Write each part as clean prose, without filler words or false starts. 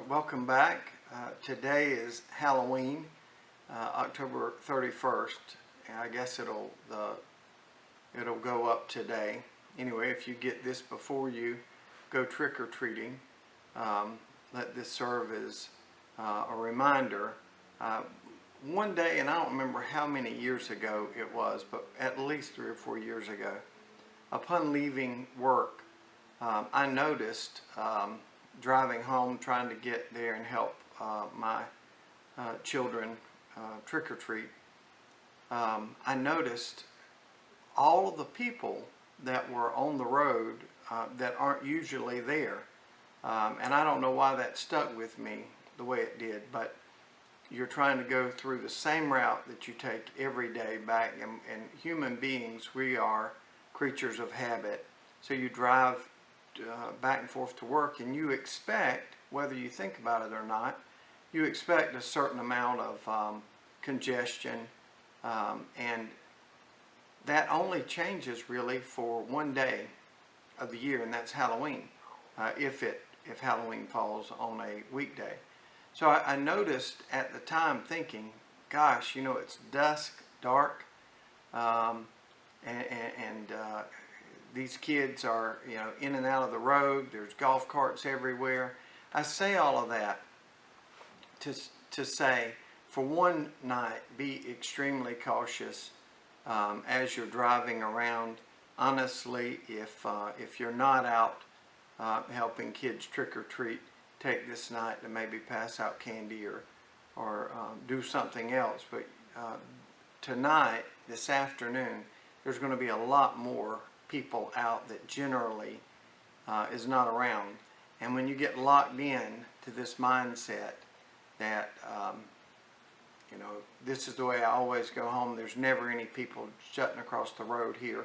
Welcome back. Today is Halloween, October 31st. And I guess it'll go up today. Anyway, if you get this before you go trick-or-treating, let this serve as a reminder. One day, and I don't remember how many years ago it was, but at least 3 or 4 years ago, upon leaving work, I noticed driving home, trying to get there and help my children trick-or-treat, I noticed all of the people that were on the road that aren't usually there. And I don't know why that stuck with me the way it did, but you're trying to go through the same route that you take every day back, and human beings, we are creatures of habit. So you drive back and forth to work, and you expect, whether you think about it or not, you expect a certain amount of congestion, and that only changes really for one day of the year, and that's Halloween, if Halloween falls on a weekday. So I noticed at the time, thinking, gosh, it's dusk, dark, and these kids are, in and out of the road. There's golf carts everywhere. I say all of that to say, for one night, be extremely cautious as you're driving around. Honestly, if you're not out helping kids trick or treat, take this night to maybe pass out candy or do something else. But tonight, this afternoon, there's going to be a lot more people out that generally is not around. And when you get locked in to this mindset that this is the way I always go home, there's never any people jutting across the road here,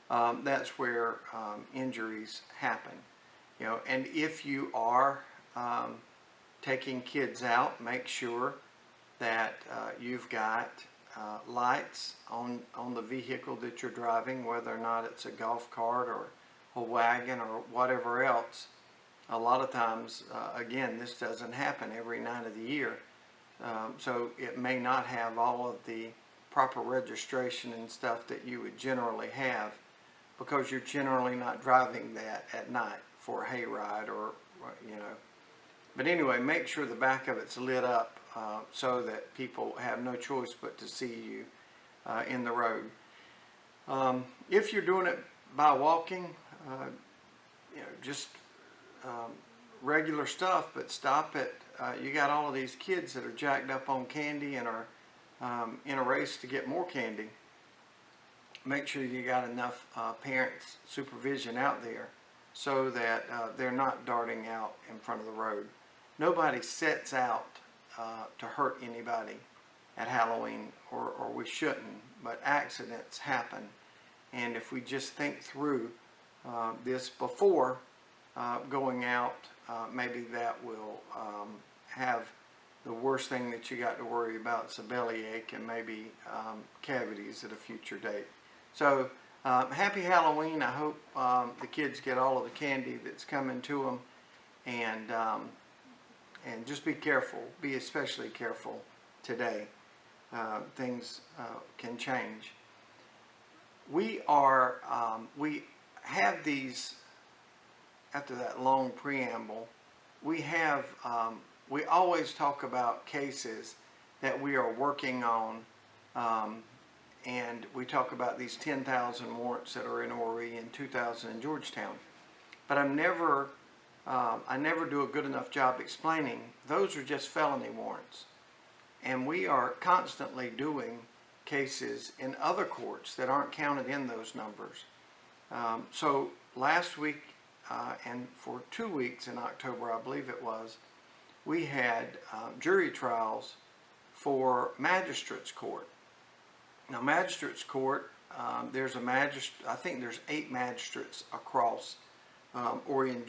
that's where injuries happen. And if you are taking kids out, make sure that you've got lights on the vehicle that you're driving, whether or not it's a golf cart or a wagon or whatever else. A lot of times, again, this doesn't happen every night of the year, so it may not have all of the proper registration and stuff that you would generally have, because you're generally not driving that at night for a hayride or. But anyway, make sure the back of it's lit up so that people have no choice but to see you in the road. If you're doing it by walking, just regular stuff, but stop at, you got all of these kids that are jacked up on candy and are in a race to get more candy. Make sure you got enough parents' supervision out there so that they're not darting out in front of the road. Nobody sets out to hurt anybody at Halloween, or we shouldn't, but accidents happen. And if we just think through this before going out, maybe that will have the worst thing that you got to worry about is a bellyache and maybe cavities at a future date. So happy Halloween. I hope the kids get all of the candy that's coming to them, and just be careful. Be especially careful today. Things can change. We have these, after that long preamble, we always talk about cases that we are working on, and we talk about these 10,000 warrants that are in Horry and 2,000 in Georgetown. But I never do a good enough job explaining those are just felony warrants. And we are constantly doing cases in other courts that aren't counted in those numbers. So last week and for 2 weeks in October, I believe it was, we had jury trials for magistrates court. Now, magistrates court, there's I think there's 8 magistrates across Horry and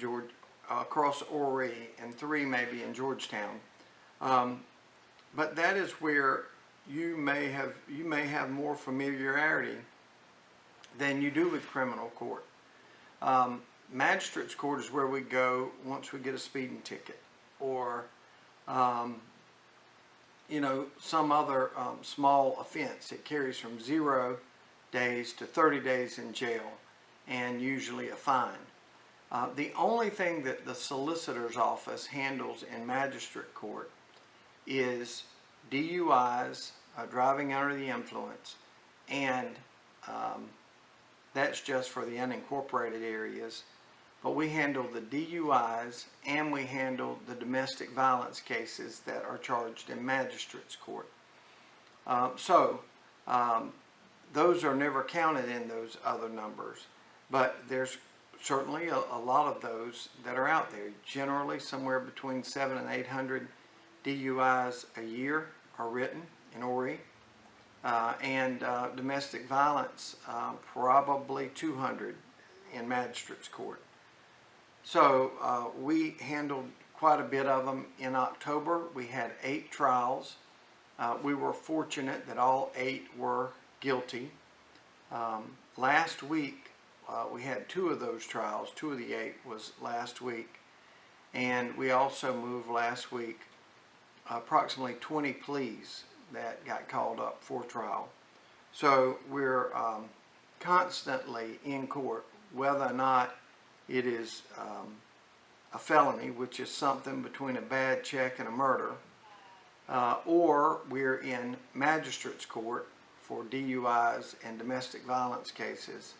across Horry, and 3 maybe in Georgetown. But that is where you may have more familiarity than you do with criminal court. Magistrates court is where we go once we get a speeding ticket. or some other small offense. It carries from 0 days to 30 days in jail, and usually a fine. The only thing that the solicitor's office handles in magistrate court is DUIs, driving under the influence, and that's just for the unincorporated areas. But we handle the DUIs, and we handle the domestic violence cases that are charged in magistrate's court. Those are never counted in those other numbers, but there's certainly a lot of those that are out there. Generally somewhere between 700 and 800 DUIs a year are written in Horry, and domestic violence probably 200 in magistrate's court. So we handled quite a bit of them in October. We had 8 trials. We were fortunate that all 8 were guilty. Last week we had 2 of those trials. 2 of the 8 was last week, and we also moved last week approximately 20 pleas that got called up for trial. So we're constantly in court, whether or not it is a felony, which is something between a bad check and a murder, or we're in magistrate's court for DUIs and domestic violence cases,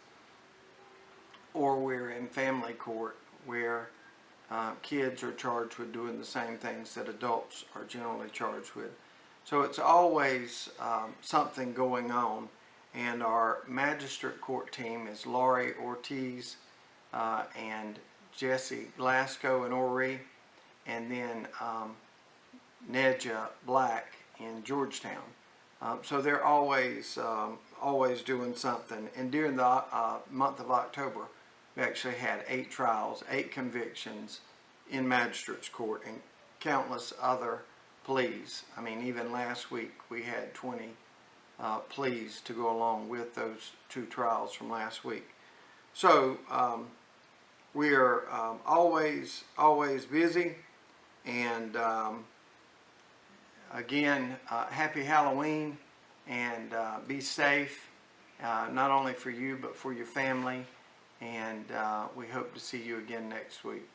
or we're in family court where kids are charged with doing the same things that adults are generally charged with. So it's always something going on, and our magistrate court team is Laurie Ortiz and Jesse Glasgow in Horry, and then Nedja Black in Georgetown. So they're always doing something. And during the month of October, we actually had 8 trials, 8 convictions in magistrate's court, and countless other pleas. I mean, even last week we had 20 pleas to go along with those 2 trials from last week. So we are always busy, and again, happy Halloween, and be safe, not only for you but for your family, and we hope to see you again next week.